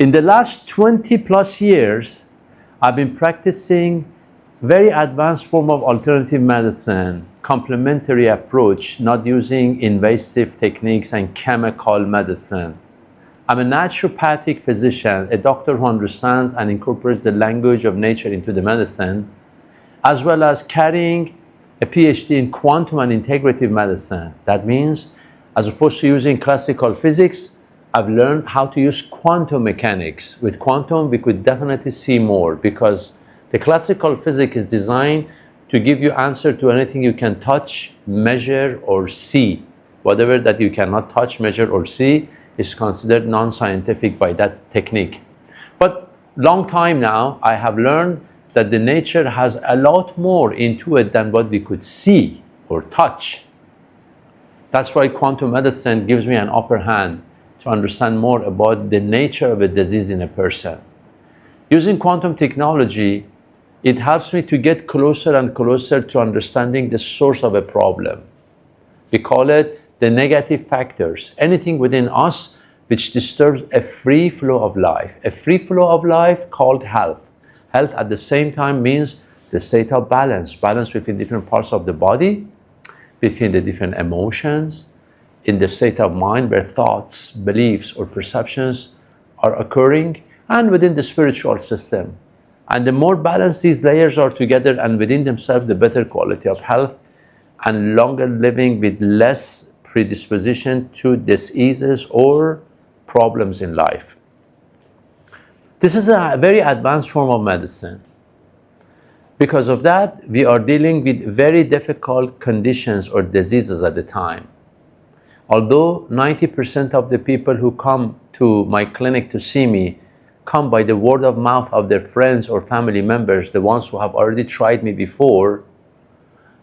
In the last 20 plus years, I've been practicing very advanced form of alternative medicine, complementary approach, not using invasive techniques and chemical medicine. I'm a naturopathic physician, a doctor who understands and incorporates the language of nature into the medicine, as well as carrying a PhD in quantum and integrative medicine. That means, as opposed to using classical physics, I've learned how to use quantum mechanics. With quantum, we could definitely see more, because the classical physics is designed to give you answer to anything you can touch, measure, or see. Whatever that you cannot touch, measure, or see is considered non-scientific by that technique. But long time now, I have learned that the nature has a lot more into it than what we could see or touch. That's why quantum medicine gives me an upper hand to understand more about the nature of a disease in a person. Using quantum technology, it helps me to get closer and closer to understanding the source of a problem. We call it the negative factors, anything within us which disturbs a free flow of life. A free flow of life called health. Health at the same time means the state of balance, balance between different parts of the body, between the different emotions, in the state of mind where thoughts, beliefs, or perceptions are occurring, and within the spiritual system. And the more balanced these layers are together and within themselves, the better quality of health and longer living with less predisposition to diseases or problems in life. This is a very advanced form of medicine. Because of that, we are dealing with very difficult conditions or diseases at the time. Although 90% of the people who come to my clinic to see me come by the word of mouth of their friends or family members, the ones who have already tried me before,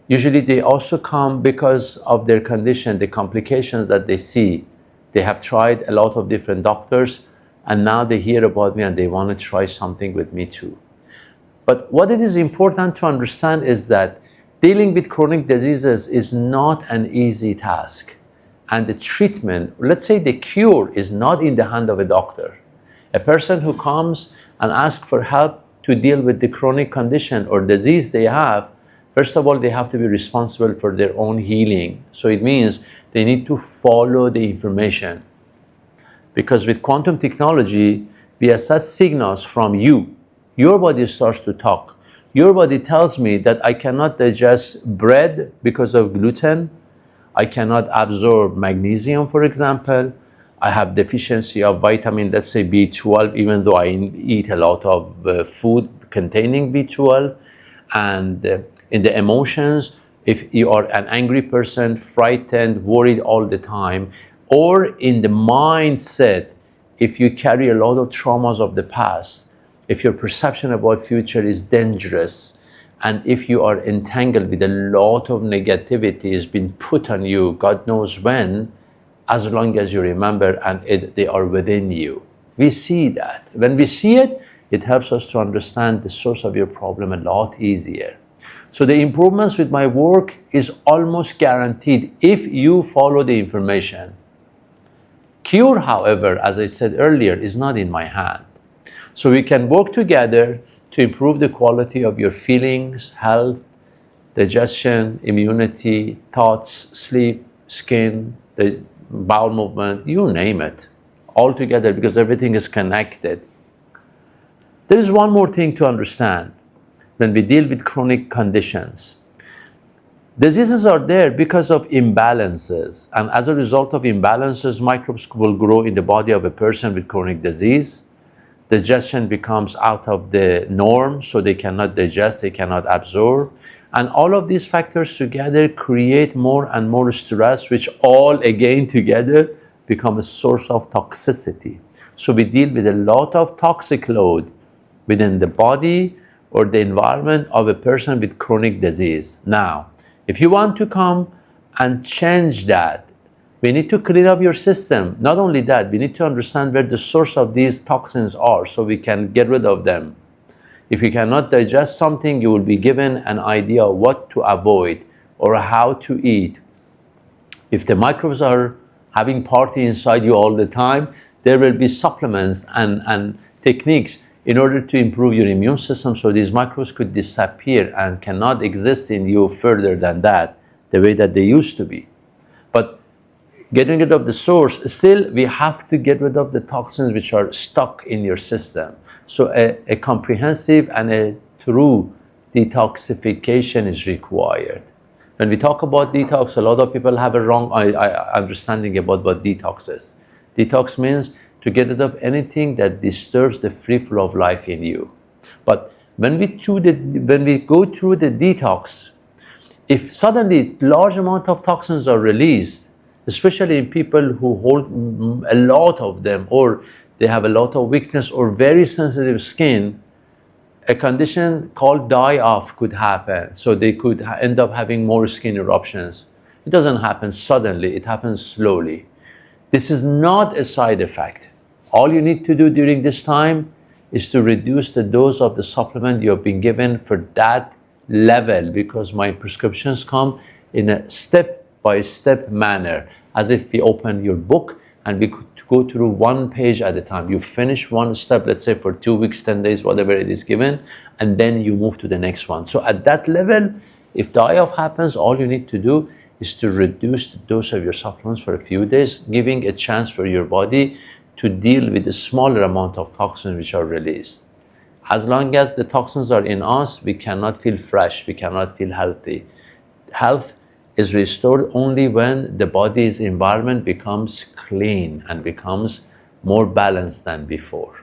usually they also come because of their condition, the complications that they see. They have tried a lot of different doctors, and now they hear about me and they want to try something with me too. But what it is important to understand is that dealing with chronic diseases is not an easy task. And the treatment, let's say the cure, is not in the hand of a doctor. A person who comes and asks for help to deal with the chronic condition or disease they have, first of all, they have to be responsible for their own healing. So it means they need to follow the information. Because with quantum technology, we assess signals from you. Your body starts to talk. Your body tells me that I cannot digest bread because of gluten. I cannot absorb magnesium, for example. I have deficiency of vitamin, let's say B12, even though I eat a lot of food containing B12. And in the emotions, if you are an angry person, frightened, worried all the time, or in the mindset, if you carry a lot of traumas of the past, if your perception about future is dangerous, and if you are entangled with a lot of negativity has been put on you, God knows when, as long as you remember and they are within you. We see that. When we see it, it helps us to understand the source of your problem a lot easier. So the improvements with my work is almost guaranteed if you follow the information. Cure, however, as I said earlier, is not in my hand. So we can work together to improve the quality of your feelings, health, digestion, immunity, thoughts, sleep, skin, the bowel movement, you name it, all together, because everything is connected. There is one more thing to understand when we deal with chronic conditions. Diseases are there because of imbalances, and as a result of imbalances, microbes will grow in the body of a person with chronic disease. Digestion becomes out of the norm, so they cannot digest, they cannot absorb. And all of these factors together create more and more stress, which all again together become a source of toxicity. So we deal with a lot of toxic load within the body or the environment of a person with chronic disease. Now, if you want to come and change that, we need to clean up your system. Not only that, we need to understand where the source of these toxins are so we can get rid of them. If you cannot digest something, you will be given an idea of what to avoid or how to eat. If the microbes are having party inside you all the time, there will be supplements and techniques in order to improve your immune system so these microbes could disappear and cannot exist in you further than that, the way that they used to be. But getting rid of the source, still we have to get rid of the toxins which are stuck in your system. So a comprehensive and a true detoxification is required. When we talk about detox, a lot of people have a wrong understanding about what detox is. Detox means to get rid of anything that disturbs the free flow of life in you. But when we go through the detox, if suddenly large amount of toxins are released, especially in people who hold a lot of them, or they have a lot of weakness or very sensitive skin, a condition called die-off could happen. So they could end up having more skin eruptions. It doesn't happen suddenly, it happens slowly. This is not a side effect. All you need to do during this time is to reduce the dose of the supplement you have been given for that level, because my prescriptions come in a step-by-step manner, as if we open your book and we could go through one page at a time. You finish one step, let's say for 2 weeks, 10 days, whatever it is given, and then you move to the next one. So at that level, if die-off happens, all you need to do is to reduce the dose of your supplements for a few days, giving a chance for your body to deal with the smaller amount of toxins which are released. As long as the toxins are in us, we cannot feel fresh, we cannot feel healthy. Health is restored only when the body's environment becomes clean and becomes more balanced than before.